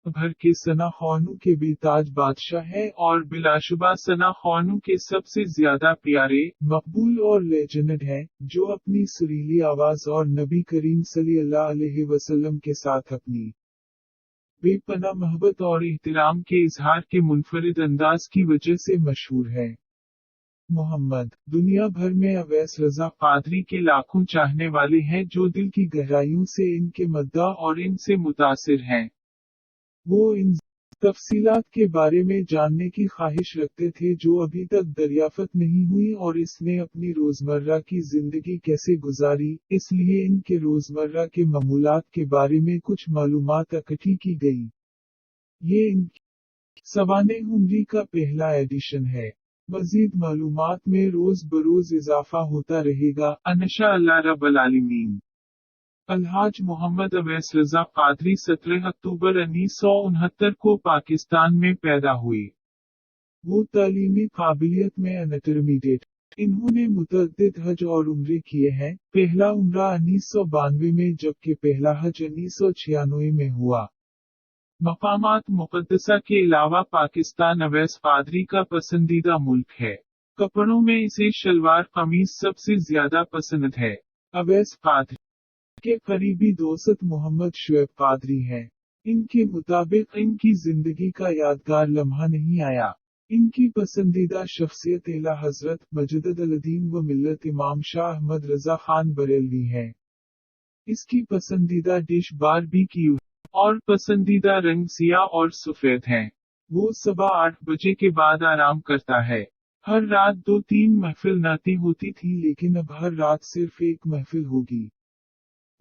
भर के सना खानों के बेताज बादशाह है और बिलाशुबा सना खानों के सबसे ज्यादा प्यारे, मकबूल और लेजेंड है, जो अपनी सुरीली आवाज और नबी करीम सल्लल्लाहु अलैहि वसल्लम के साथ अपनी बेपनाह मोहब्बत और एहतराम के इजहार के मुनफरिद अंदाज की वजह से मशहूर है। मोहम्मद दुनिया भर में अवैस रजा कादरी के लाखों चाहने वाले हैं जो दिल की गहराइयों से इनके मद्दाह और इनसे मुतासिर हैं। वो इन तफसीलात के बारे में जानने की ख्वाहिश रखते थे जो अभी तक दरियाफ्त नहीं हुई और इसने अपनी रोजमर्रा की जिंदगी कैसे गुजारी, इसलिए इनके रोजमर्रा के मामूलात के बारे में कुछ मालूमात इकट्ठी की गई। ये इनकी सवाने उम्री का पहला एडिशन है। मजीद मालूमात में रोज बरोज इजाफा होता रहेगा, इंशा अल्लाह रब्बल आलमीन। अलहाज मोहम्मद अवैस रजा कादरी 17 अक्टूबर 1969 को पाकिस्तान में पैदा हुए। वो तालीमी काबिलियत में इंटरमीडिएट। इन्होंने मुतअद्दिद हज और उम्रे किए हैं। पहला उम्रा 1992 में जबकि पहला हज 1996 में हुआ। मकामात मुक़द्दसा के अलावा पाकिस्तान अवैस कादरी का पसंदीदा मुल्क है। कपड़ों में इसे शलवार कमीज सबसे ज्यादा पसंद है। अवैस कादरी के करीबी दोस्त मोहम्मद शुएब कादरी हैं। इनके मुताबिक इनकी जिंदगी का यादगार लम्हा नहीं आया। इनकी पसंदीदा शख्सियत एला हजरत मजददुद्दीन व मिल्लत इमाम शाह अहमद रजा खान बरेलवी है। इसकी पसंदीदा डिश बारबेक्यू और पसंदीदा रंग सियाह और सफेद है। वो सुबह 8 बजे के बाद आराम करता है। हर रात 2-3 महफिल नाती होती थी, लेकिन अब हर रात सिर्फ एक महफिल होगी।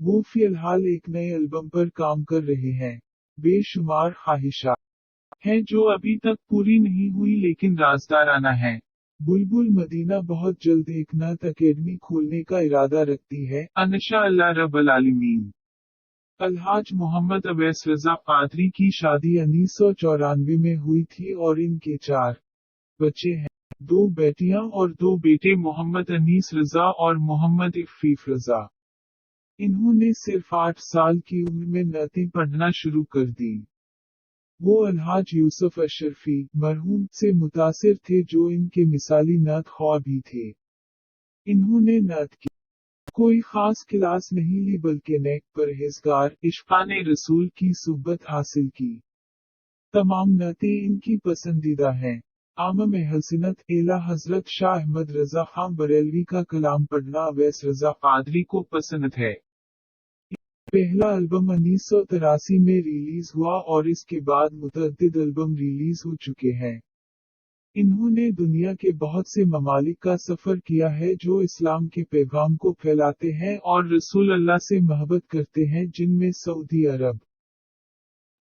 वो फिलहाल एक नए एल्बम पर काम कर रहे हैं। बेशुमार ख्वाहिशात हैं जो अभी तक पूरी नहीं हुई लेकिन राज़दाराना है। बुलबुल मदीना बहुत जल्द एक नत अकेडमी खोलने का इरादा रखती है, इंशा अल्लाह रब्बल आलमीन। अलहाज मोहम्मद अवैस रजा कादरी की शादी 1994 में हुई थी और इनके 4 बच्चे हैं, 2 बेटियां और 2 बेटे मोहम्मद अनीस रजा और मोहम्मद इफ़ीफ रजा। इन्होंने सिर्फ 8 साल की उम्र में नातें पढ़ना शुरू कर दी। वो अलहाज यूसुफ अशरफी मरहूम से मुतासिर थे जो इनके मिसाली नात ख्वाह भी थे। इन्होंने नात की कोई खास क्लास नहीं ली बल्कि नेक परहेजगार इश्काने रसूल की सुहबत हासिल की। तमाम नातें इनकी पसंदीदा हैं। आमम हसनत एला हजरत शाह अहमद रजा खान बरेलवी का कलाम पढ़ना अवैस रजा कादरी को पसंद है। पहला एल्बम 1983 में रिलीज हुआ और इसके बाद मुतअद्दिद एल्बम रिलीज हो चुके हैं। इन्होंने दुनिया के बहुत से ममालिक का सफर किया है जो इस्लाम के पैगाम को फैलाते हैं और रसूल अल्लाह से मोहब्बत करते हैं, जिनमें सऊदी अरब,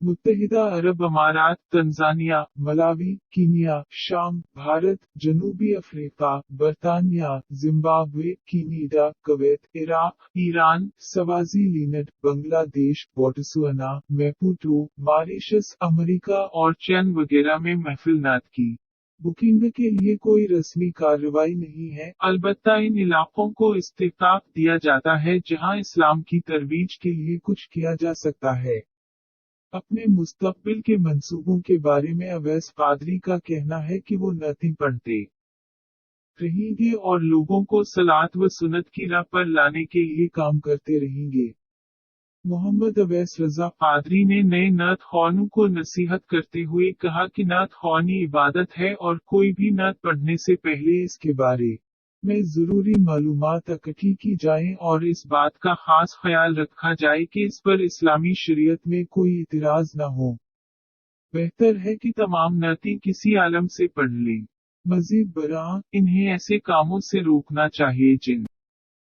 मुत्तहिदा अरब अमारात, तंजानिया, मलावी, कीनिया, शाम, भारत, जनूबी अफ्रीका, बरतानिया, जिम्बाब्वे, कीनीडा, Kuwait, Iraq, Iran, Swaziland, Bangladesh, Botswana, Maputo, Mauritius, America और चीन वगैरह में महफिल नात की बुकिंग के लिए कोई रस्मी कार्रवाई नहीं है, अलबत्ता इन इलाकों को इस्तेकाक दिया जाता है जहां इस्लाम की तरवीज के लिए कुछ किया जा सकता है। अपने मुस्तकबिल के मंसूबों के बारे में अवैस कादरी का कहना है कि वो नातें पढ़ते रहेंगे और लोगों को सलात व सुन्नत की राह पर लाने के लिए काम करते रहेंगे। मोहम्मद अवैस रजा कादरी ने नए नात ख्वानों को नसीहत करते हुए कहा कि नात ख्वानी इबादत है और कोई भी नात पढ़ने से पहले इसके बारे में जरूरी मालूमात इकट्ठी की जाएं और इस बात का खास ख्याल रखा जाए कि इस पर इस्लामी शरीयत में कोई इतराज न हो। बेहतर है कि तमाम नातें किसी आलम से पढ़ लें। मजीद बरां, इन्हें ऐसे कामों से रोकना चाहिए जिन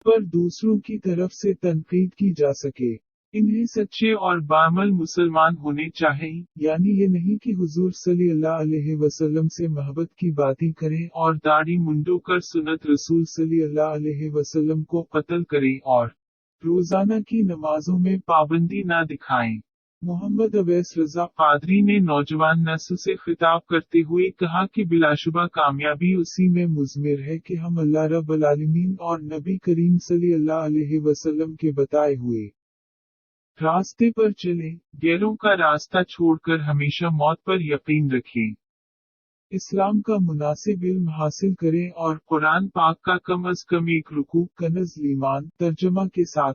पर दूसरों की तरफ से तनकीद की जा सके। इन्हें सच्चे और बामल मुसलमान होने चाहिए, यानी ये नहीं कि हुजूर सल्लल्लाहु अलैहि वसल्लम से मोहब्बत की बातें करें और दाढ़ी मुंडो कर सुन्नत रसूल सल्लल्लाहु अलैहि वसल्लम को कत्ल करें और रोजाना की नमाजों में पाबंदी ना दिखाएं। मोहम्मद अवैस रजा कादरी ने नौजवान नस्ल से खिताब करते हुए कहा कि बिलाशुबा कामयाबी उसी में मुज़मिर है कि हम अल्लाह रब्बुल आलमीन और नबी करीम सल्लल्लाहु अलैहि वसल्लम के बताए हुए रास्ते पर चलें, गैरों का रास्ता छोड़कर हमेशा मौत पर यकीन रखें। इस्लाम का मुनासिब इल्म हासिल करें और कुरान पाक का कम अज कम एक रुकू कनज़ ईमान तर्जुमा के साथ